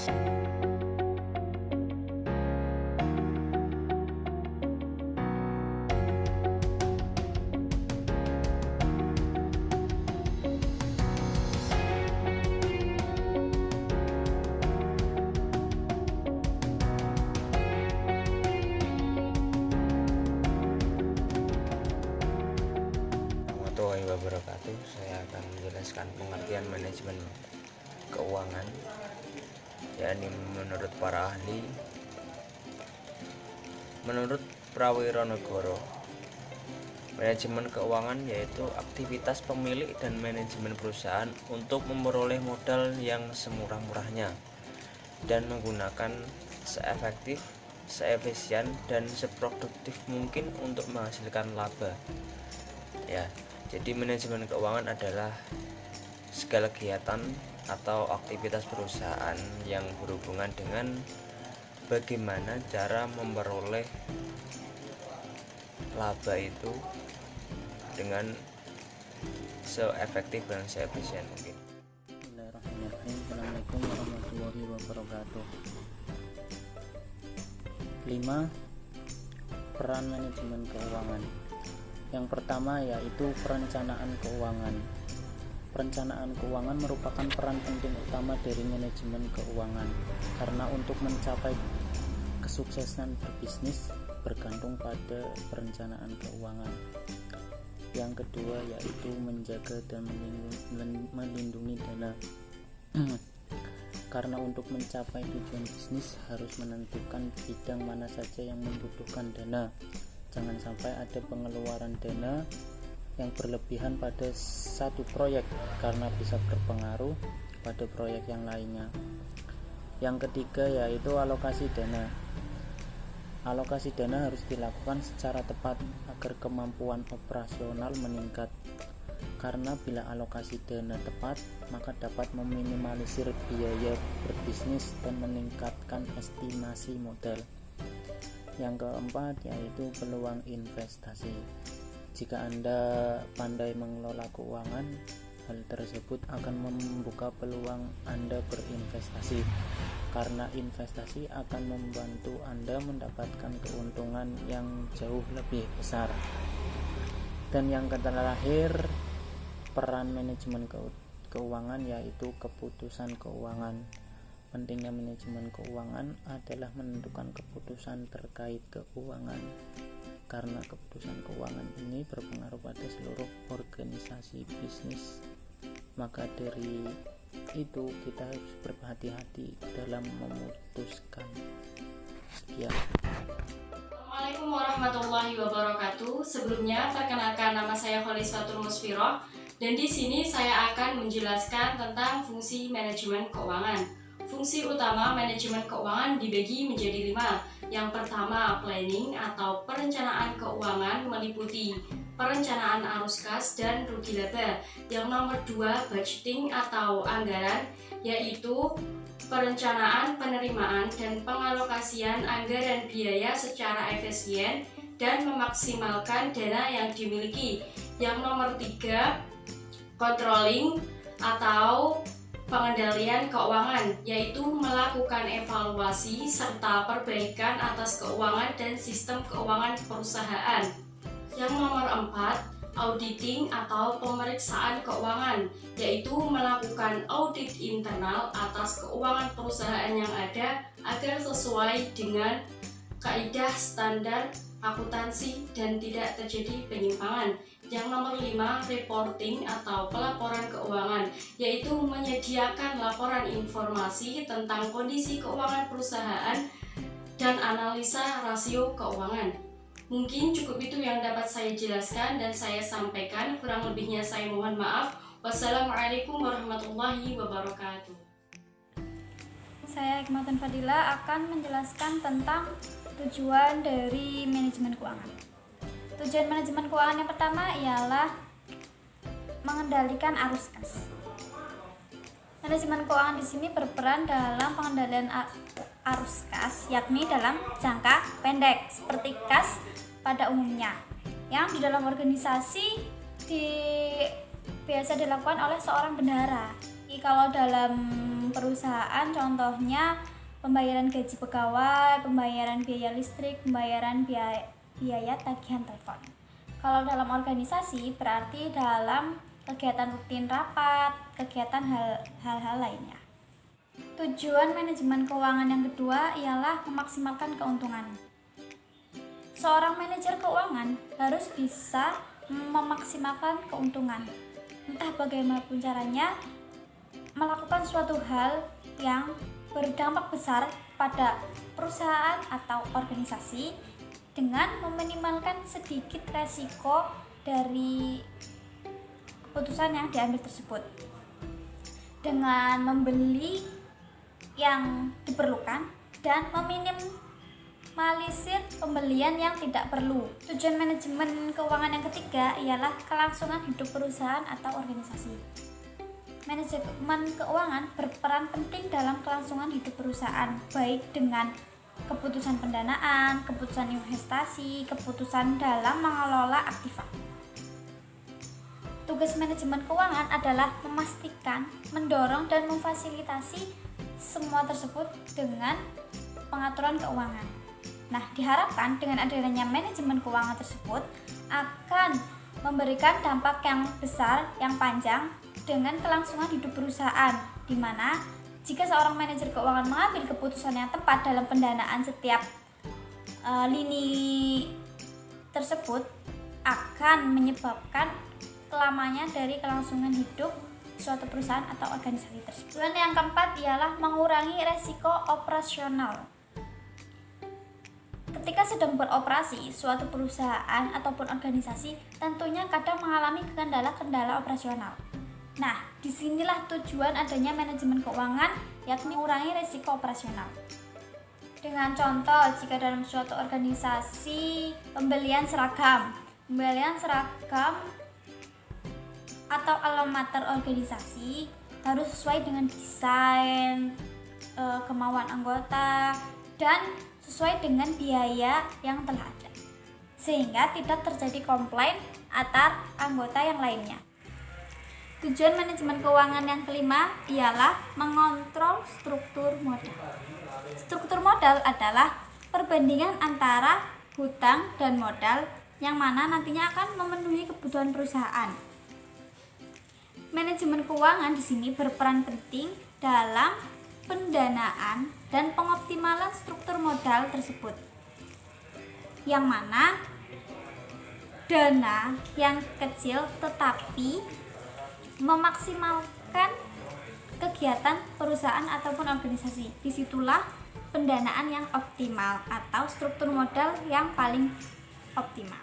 Warahmatullahi wabarakatuh. Saya akan menjelaskan pengertian manajemen keuangan, yakni menurut para ahli. Menurut Prawironegoro, manajemen keuangan yaitu aktivitas pemilik dan manajemen perusahaan untuk memperoleh modal yang semurah-murahnya dan menggunakan seefektif, seefisien, dan seproduktif mungkin untuk menghasilkan laba. Ya, jadi manajemen keuangan adalah segala kegiatan atau aktivitas perusahaan yang berhubungan dengan bagaimana cara memperoleh laba itu dengan seefektif dan seefisien mungkin. Bismillahirrahmanirrahim. Assalamualaikum warahmatullahi wabarakatuh. 5. Peran manajemen keuangan. Yang pertama yaitu perencanaan keuangan. Perencanaan keuangan merupakan peran penting utama dari manajemen keuangan, karena untuk mencapai kesuksesan berbisnis bergantung pada perencanaan keuangan. Yang kedua yaitu menjaga dan melindungi dana. Karena untuk mencapai tujuan bisnis harus menentukan bidang mana saja yang membutuhkan dana. Jangan sampai ada pengeluaran dana yang berlebihan pada satu proyek karena bisa berpengaruh pada proyek yang lainnya. Yang ketiga yaitu alokasi dana. Alokasi dana harus dilakukan secara tepat agar kemampuan operasional meningkat. Karena bila alokasi dana tepat, maka dapat meminimalisir biaya berbisnis dan meningkatkan estimasi modal. Yang keempat yaitu peluang investasi. Jika Anda pandai mengelola keuangan, hal tersebut akan membuka peluang Anda berinvestasi, karena investasi akan membantu Anda mendapatkan keuntungan yang jauh lebih besar. Dan yang terakhir, peran manajemen keuangan yaitu keputusan keuangan. Pentingnya manajemen keuangan adalah menentukan keputusan terkait keuangan, karena keputusan keuangan ini berpengaruh pada seluruh organisasi bisnis. Maka dari itu kita harus berhati-hati dalam memutuskan. Sekian. Assalamualaikum warahmatullahi wabarakatuh. Sebelumnya perkenalkan, nama saya Kholiswatul Musfiroh, dan di sini saya akan menjelaskan tentang fungsi manajemen keuangan. Fungsi utama manajemen keuangan dibagi menjadi 5. Yang pertama, planning atau perencanaan keuangan, meliputi perencanaan arus kas dan rugi laba. Yang nomor 2, budgeting atau anggaran, yaitu perencanaan penerimaan dan pengalokasian anggaran biaya secara efisien dan memaksimalkan dana yang dimiliki. Yang nomor 3, controlling atau pengendalian keuangan, yaitu melakukan evaluasi serta perbaikan atas keuangan dan sistem keuangan perusahaan. Yang nomor 4, auditing atau pemeriksaan keuangan, yaitu melakukan audit internal atas keuangan perusahaan yang ada agar sesuai dengan kaidah standar akuntansi dan tidak terjadi penyimpangan. Yang nomor 5, reporting atau pelaporan keuangan, yaitu menyediakan laporan informasi tentang kondisi keuangan perusahaan dan analisa rasio keuangan. Mungkin cukup itu yang dapat saya jelaskan dan saya sampaikan, kurang lebihnya saya mohon maaf. Wassalamualaikum warahmatullahi wabarakatuh. Saya Hikmatun Fadila akan menjelaskan tentang tujuan dari manajemen keuangan. Tujuan manajemen keuangan yang pertama ialah mengendalikan arus kas. Manajemen keuangan di sini berperan dalam pengendalian arus kas, yakni dalam jangka pendek, seperti kas pada umumnya, yang di dalam organisasi biasa dilakukan oleh seorang bendahara. Kalau dalam perusahaan, contohnya pembayaran gaji pegawai, pembayaran biaya listrik, pembayaran biaya tagihan telepon. Kalau dalam organisasi berarti dalam kegiatan rutin rapat, kegiatan hal-hal lainnya. Tujuan manajemen keuangan yang kedua ialah memaksimalkan keuntungan. Seorang manajer keuangan harus bisa memaksimalkan keuntungan. Entah bagaimanapun caranya, melakukan suatu hal yang berdampak besar pada perusahaan atau organisasi dengan meminimalkan sedikit resiko dari keputusan yang diambil tersebut. Dengan membeli yang diperlukan dan meminimalisir pembelian yang tidak perlu. Tujuan manajemen keuangan yang ketiga ialah kelangsungan hidup perusahaan atau organisasi. Manajemen keuangan berperan penting dalam kelangsungan hidup perusahaan, baik dengan keputusan pendanaan, keputusan investasi, keputusan dalam mengelola aktiva. Tugas manajemen keuangan adalah memastikan, mendorong, dan memfasilitasi semua tersebut dengan pengaturan keuangan. Nah, diharapkan dengan adanya manajemen keuangan tersebut akan memberikan dampak yang besar, yang panjang dengan kelangsungan hidup perusahaan, di mana jika seorang manajer keuangan mengambil keputusan yang tepat dalam pendanaan setiap lini tersebut akan menyebabkan lamanya dari kelangsungan hidup suatu perusahaan atau organisasi tersebut. Tujuan yang keempat ialah mengurangi resiko operasional. Ketika sedang beroperasi, suatu perusahaan ataupun organisasi tentunya kadang mengalami kendala-kendala operasional. Nah, disinilah tujuan adanya manajemen keuangan, yakni mengurangi resiko operasional. Dengan contoh, jika dalam suatu organisasi pembelian seragam atau alamater organisasi harus sesuai dengan desain, kemauan anggota, dan sesuai dengan biaya yang telah ada, sehingga tidak terjadi komplain antar anggota yang lainnya. Tujuan manajemen keuangan yang kelima ialah mengontrol struktur modal. Struktur modal adalah perbandingan antara hutang dan modal yang mana nantinya akan memenuhi kebutuhan perusahaan. Manajemen keuangan di sini berperan penting dalam pendanaan dan pengoptimalan struktur modal tersebut, yang mana dana yang kecil tetapi memaksimalkan kegiatan perusahaan ataupun organisasi. Disitulah pendanaan yang optimal atau struktur modal yang paling optimal.